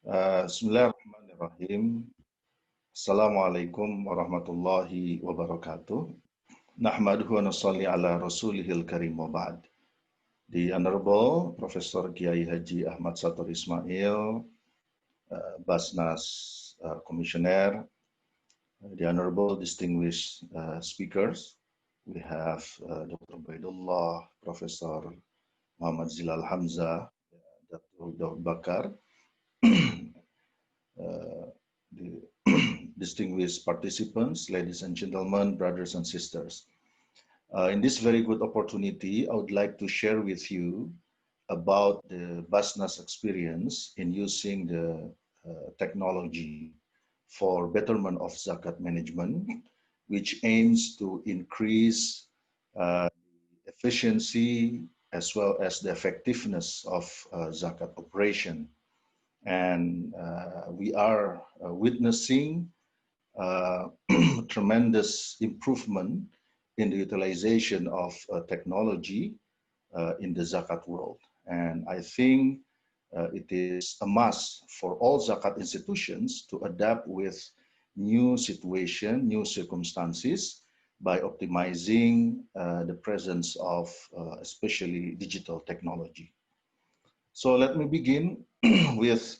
Bismillahirrahmanirrahim. Assalamualaikum warahmatullahi wabarakatuh. Nahmaduhu wa nusalli ala rasulihil karim wa ba'd. The Honorable Professor Kiai Haji Ahmad Sator Ismail, BAZNAS Commissioner, the Honorable Distinguished Speakers. We have Dr. Baidullah, Professor Muhammad Zilal Hamza, Dr. Daud Bakar, the distinguished participants, ladies and gentlemen, brothers and sisters. In this very good opportunity, I would like to share with you about the BAZNAS experience in using the technology for betterment of zakat management, which aims to increase efficiency as well as the effectiveness of zakat operation. And we are witnessing tremendous improvement in the utilization of technology in the zakat world. And I think it is a must for all zakat institutions to adapt with new situation, new circumstances by optimizing the presence of especially digital technology. So let me begin with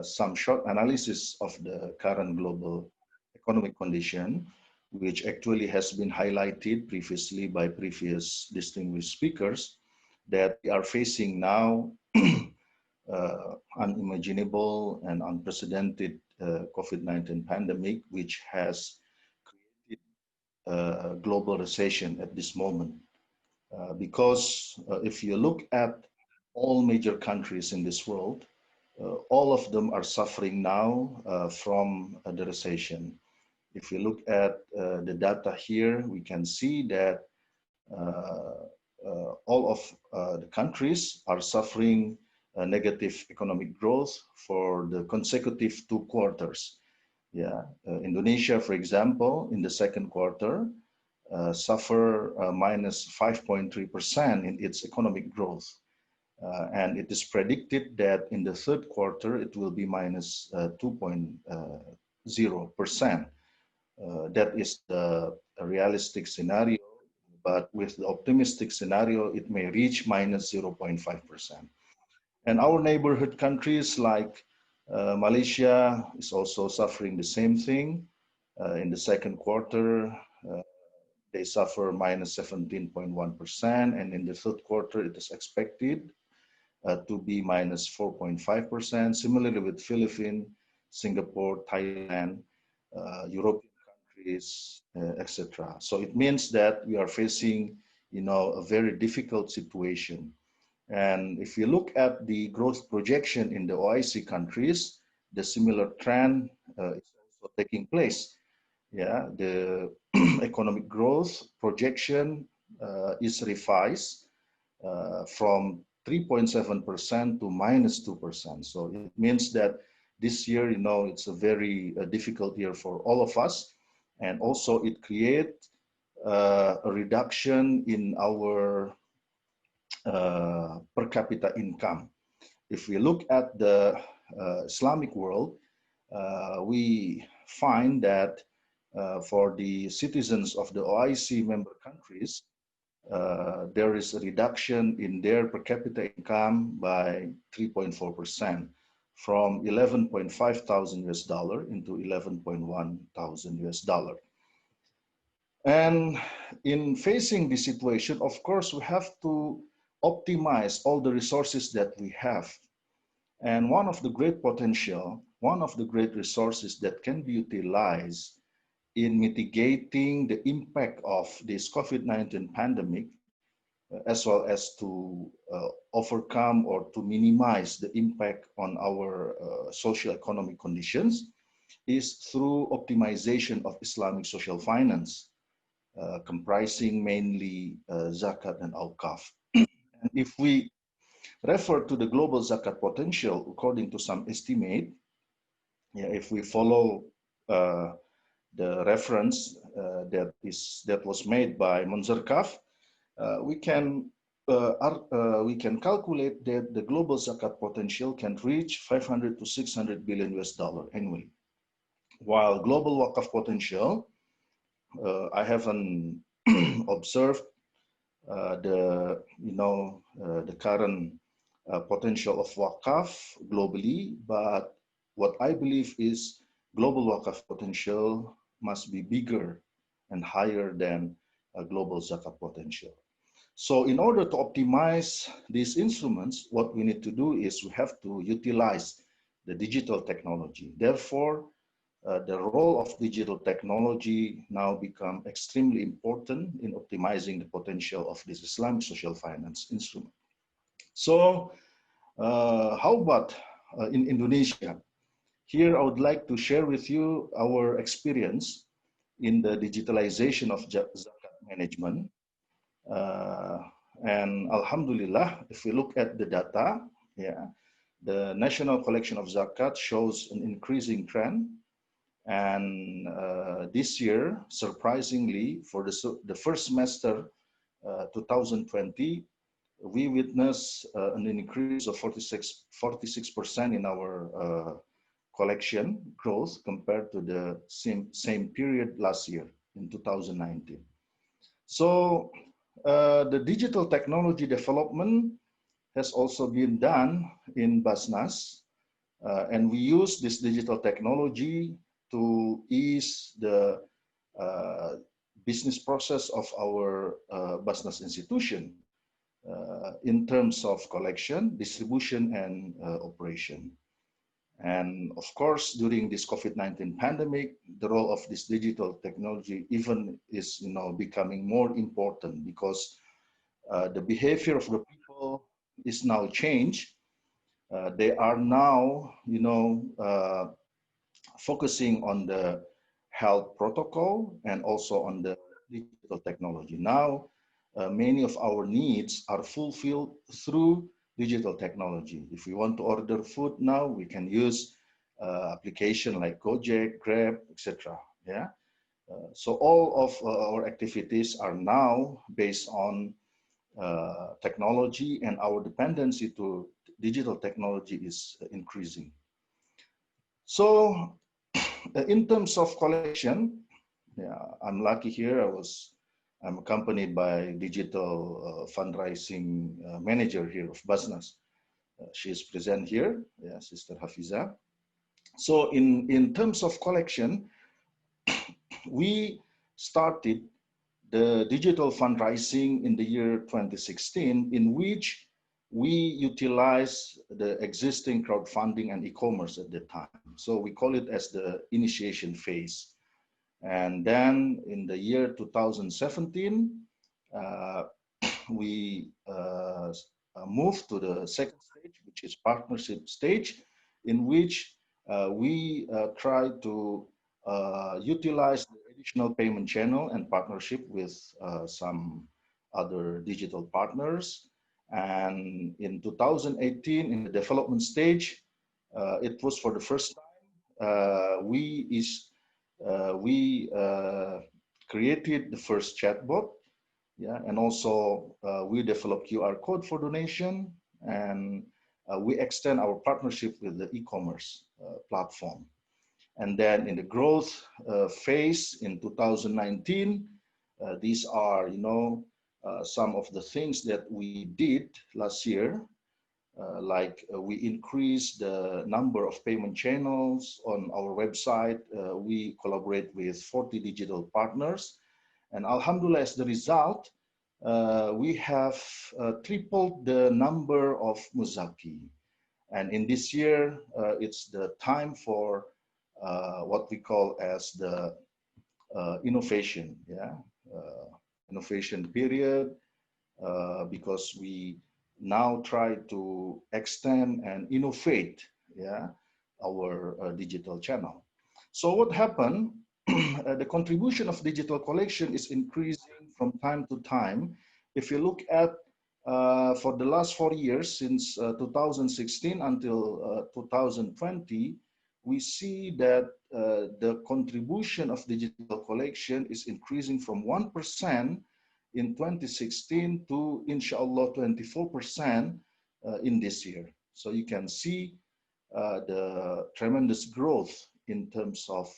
some short analysis of the current global economic condition, which actually has been highlighted previously by previous distinguished speakers, that we are facing now unimaginable and unprecedented COVID-19 pandemic, which has created a global recession at this moment. Because if you look at all major countries in this world, all of them are suffering now from the recession. If you look at the data here, we can see that all of the countries are suffering negative economic growth for the consecutive 2 quarters. Yeah, Indonesia, for example, in the second quarter, suffer minus 5.3% in its economic growth. And it is predicted that in the third quarter, it will be minus 2.0%. That is the realistic scenario, but with the optimistic scenario, it may reach minus 0.5%. And our neighborhood countries like Malaysia is also suffering the same thing. In the second quarter, they suffer minus 17.1%, and in the third quarter, it is expected to be minus 4.5%. Similarly with Philippines, Singapore, Thailand, European countries, etc. So it means that we are facing, a very difficult situation. And if you look at the growth projection in the OIC countries, the similar trend is also taking place. Yeah, the economic growth projection is revised from 3.7% to minus 2%. So it means that this year, it's a very difficult year for all of us. And also it creates a reduction in our per capita income. If we look at the Islamic world, we find that for the citizens of the OIC member countries, there is a reduction in their per capita income by 3.4% from 11.5 thousand US dollar into 11.1 thousand US dollar. And in facing this situation, of course, we have to optimize all the resources that we have. And one of the great potential, one of the great resources that can be utilized in mitigating the impact of this COVID-19 pandemic, as well as to overcome or to minimize the impact on our socio-economic conditions, is through optimization of Islamic social finance, comprising mainly zakat and awqaf. And if we refer to the global zakat potential, according to some estimate, if we follow the reference that was made by Munzarkaf, we can we can calculate that the global zakat potential can reach 500 to 600 billion US dollar annually. While global wakaf potential, I haven't observed the current potential of wakaf globally, but what I believe is global wakaf potential must be bigger and higher than a global zakat potential. So in order to optimize these instruments, what we need to do is we have to utilize the digital technology. Therefore, the role of digital technology now become extremely important in optimizing the potential of this Islamic social finance instrument. So how about in Indonesia? Here, I would like to share with you our experience in the digitalization of zakat management. And Alhamdulillah, if we look at the data, yeah, the national collection of zakat shows an increasing trend. And this year, surprisingly, for the first semester 2020, we witnessed an increase of 46% in our collection growth compared to the same period last year in 2019. So the digital technology development has also been done in BAZNAS, and we use this digital technology to ease the business process of our BAZNAS institution in terms of collection, distribution, and operation. And of course, during this COVID-19 pandemic, the role of this digital technology even is becoming more important because the behavior of the people is now changed. They are now, focusing on the health protocol and also on the digital technology. Now, many of our needs are fulfilled through digital technology. If we want to order food now, we can use application like Gojek, Grab, etc. Yeah. So all of our activities are now based on technology, and our dependency to digital technology is increasing. So in terms of collection, yeah, I'm lucky here. I'm accompanied by digital fundraising manager here of BAZNAS. She is present here, yeah, Sister Hafiza. So in terms of collection, we started the digital fundraising in the year 2016, in which we utilize the existing crowdfunding and e-commerce at the time. So we call it as the initiation phase. And then in the year 2017, we moved to the second stage, which is partnership stage, in which we try to utilize the additional payment channel and partnership with some other digital partners. And in 2018, in the development stage, it was for the first time we created the first chatbot, yeah, and also we developed QR code for donation, and we extend our partnership with the e-commerce platform. And then in the growth phase in 2019, these are, some of the things that we did last year, like we increased the number of payment channels on our website. We collaborate with 40 digital partners. And Alhamdulillah, as the result, we have tripled the number of Muzaki. And in this year, it's the time for what we call as the innovation, yeah, innovation period, because we now try to extend and innovate, yeah, our digital channel. So what happened? The contribution of digital collection is increasing from time to time. If you look at for the last 4 years, since 2016 until 2020, we see that the contribution of digital collection is increasing from 1% in 2016 to, inshallah, 24% in this year. So you can see the tremendous growth in terms of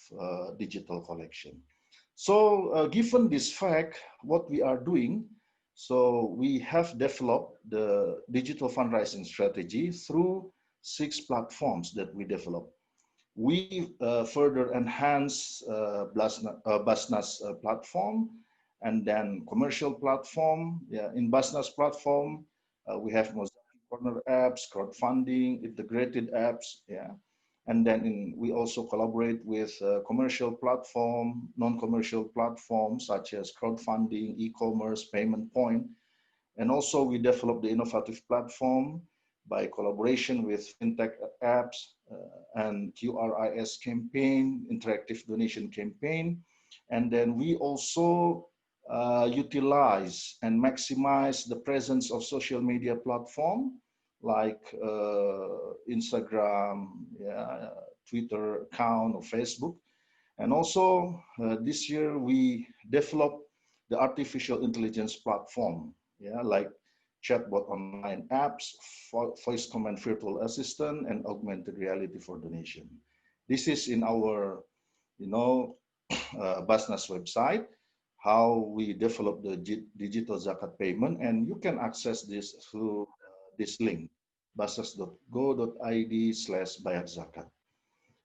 digital collection. So given this fact, what we are doing, so we have developed the digital fundraising strategy through 6 platforms that we developed. We further enhance BAZNAS platform, and then commercial platform. Yeah, in BAZNAS platform, we have Mosaic Corner apps, crowdfunding, integrated apps. Yeah, and then we also collaborate with commercial platform, non-commercial platforms such as crowdfunding, e-commerce, payment point. And also we develop the innovative platform by collaboration with fintech apps and QRIS campaign, interactive donation campaign. And then we also utilize and maximize the presence of social media platform like Instagram, yeah, Twitter account, or Facebook. And also this year we developed the artificial intelligence platform, yeah, like chatbot online apps, voice command virtual assistant, and augmented reality for donation. This is in our, BAZNAS website, how we develop the digital zakat payment, and you can access this through this link, baznas.go.id/bayarzakat.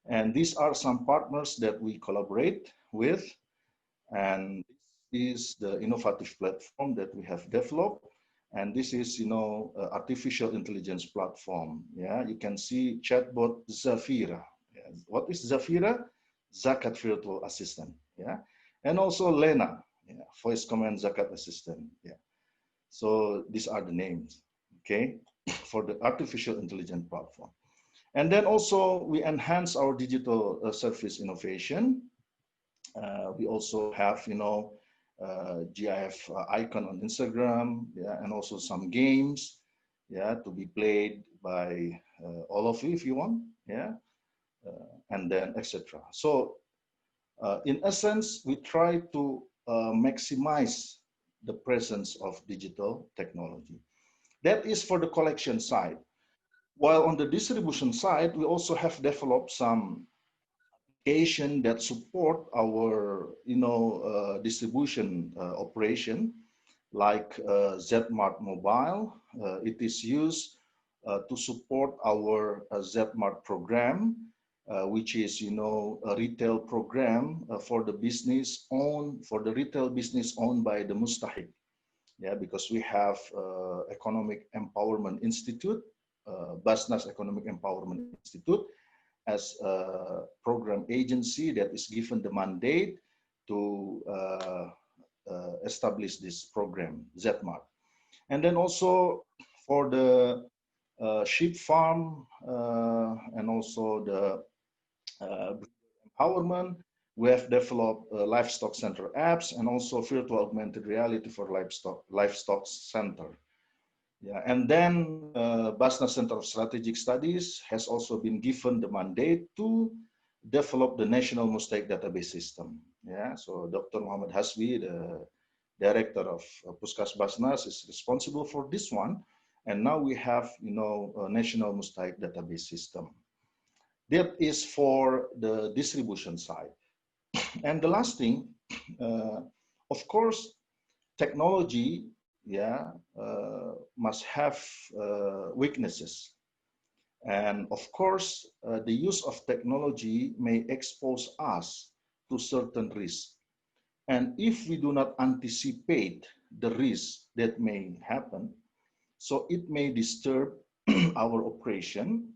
And these are some partners that we collaborate with, and this is the innovative platform that we have developed. And this is, artificial intelligence platform. Yeah, you can see chatbot Zafira. Yeah. What is Zafira? Zakat virtual assistant. Yeah, and also Lena, yeah, voice command zakat assistant. Yeah, so these are the names. Okay, for the artificial intelligence platform. And then also we enhance our digital service innovation. We also have, GIF icon on Instagram, yeah, and also some games, yeah, to be played by all of you if you want, yeah, and then etc. So in essence, we try to maximize the presence of digital technology. That is for the collection side. While on the distribution side, we also have developed some application that support our, distribution operation, like Zmart Mobile. It is used to support our Zmart program, which is, a retail program for the retail business owned by the Mustahik. Yeah, because we have Economic Empowerment Institute, BAZNAS Economic Empowerment Institute, as a program agency that is given the mandate to establish this program, Zmart. And then also for the sheep farm and also the empowerment, we have developed livestock center apps and also virtual augmented reality for livestock center. Yeah, and then BAZNAS Center of Strategic Studies has also been given the mandate to develop the National Mosaic Database System. Yeah, so Dr. Muhammad Hasbi, the director of Puskas BAZNAS, is responsible for this one. And now we have, a National Mosaic Database System. That is for the distribution side. And the last thing, of course, technology, yeah, must have weaknesses. And of course, the use of technology may expose us to certain risks. And if we do not anticipate the risks that may happen, so it may disturb our operation.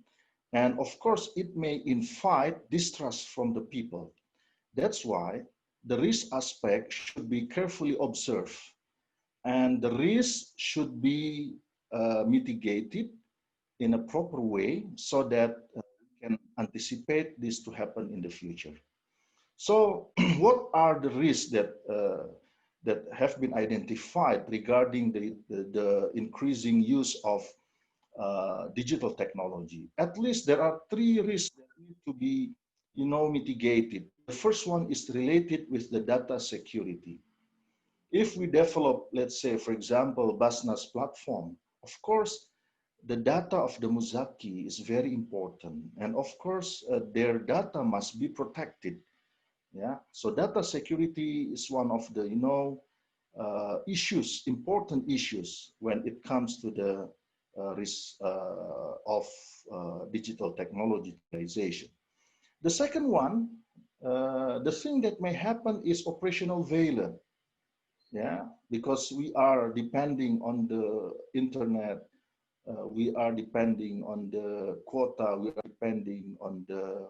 And of course, it may invite distrust from the people. That's why the risk aspect should be carefully observed. And the risk should be mitigated in a proper way so that we can anticipate this to happen in the future. So what are the risks that have been identified regarding the increasing use of digital technology? At least there are 3 risks that need to be, mitigated. The first one is related with the data security. If we develop, let's say, for example, BAZNAS platform, of course, the data of the Muzaki is very important. And of course, their data must be protected. Yeah. So data security is one of the, issues, important issues when it comes to the risk of digital technology utilization. The second one, the thing that may happen is operational failure. Yeah, because we are depending on the internet, we are depending on the quota, we are depending on the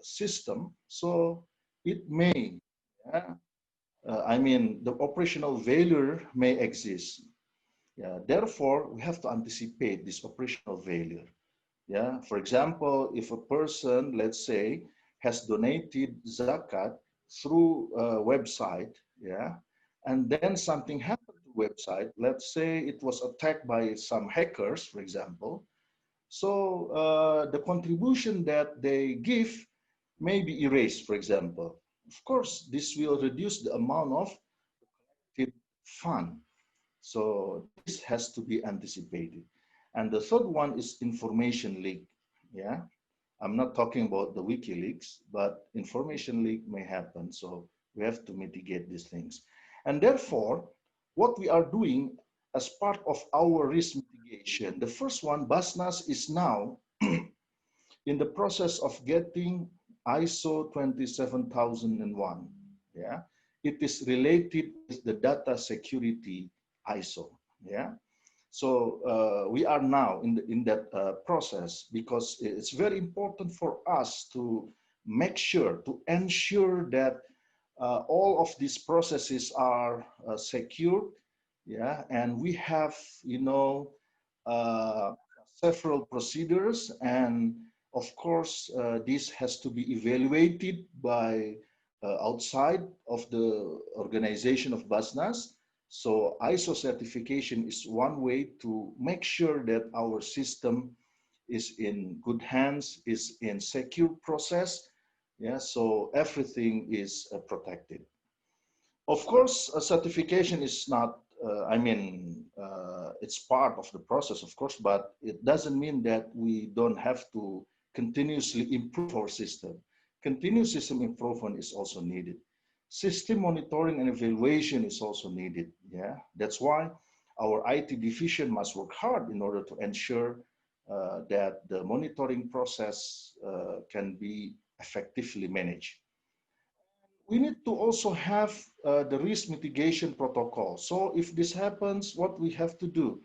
system. So it may, yeah, I mean, the operational failure may exist. Yeah, therefore, we have to anticipate this operational failure. Yeah, for example, if a person, let's say, has donated zakat through a website, yeah, and then something happened to the website, let's say it was attacked by some hackers, for example, so the contribution that they give may be erased, for example. Of course, this will reduce the amount of fund. So this has to be anticipated. And the third one is information leak. Yeah, I'm not talking about the WikiLeaks, but information leak may happen. So we have to mitigate these things. And therefore, what we are doing as part of our risk mitigation, the first one, BAZNAS is now in the process of getting ISO 27001. Yeah, it is related with the data security ISO. Yeah, so we are now in that process because it's very important for us to make sure, to ensure that all of these processes are secured. Yeah, and we have, uh, several procedures, and of course, this has to be evaluated by outside of the organization of BAZNAS. So ISO certification is one way to make sure that our system is in good hands, is in secure process. Yeah, so everything is protected. Of course, a certification is not, it's part of the process, of course, but it doesn't mean that we don't have to continuously improve our system. Continuous system improvement is also needed. System monitoring and evaluation is also needed. Yeah, that's why our IT division must work hard in order to ensure that the monitoring process can be effectively managed. We need to also have the risk mitigation protocol. So if this happens, what we have to do?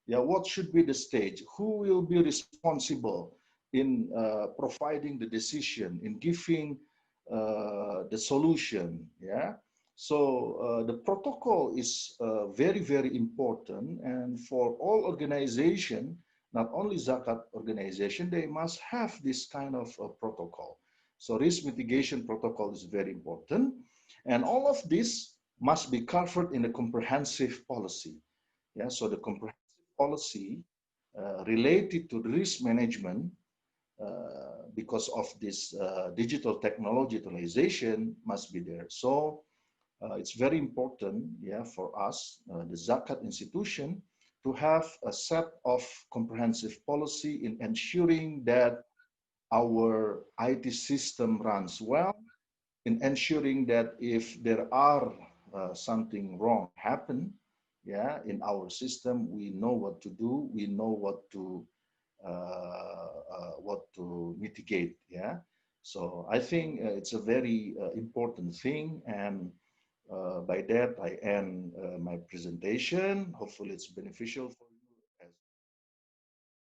Yeah, what should be the stage? Who will be responsible in providing the decision, in giving the solution? Yeah. So the protocol is very, very important. And for all organization, not only Zakat organization, they must have this kind of protocol. So risk mitigation protocol is very important. And all of this must be covered in a comprehensive policy. Yeah, so the comprehensive policy related to risk management because of this digital technology utilization must be there. So it's very important, yeah, for us, the Zakat institution, to have a set of comprehensive policy in ensuring that our IT system runs well, in ensuring that if there are something wrong happen, yeah, in our system, we know what to do, we know what to mitigate, yeah. So I think it's a very important thing, and by that I end my presentation. Hopefully, it's beneficial for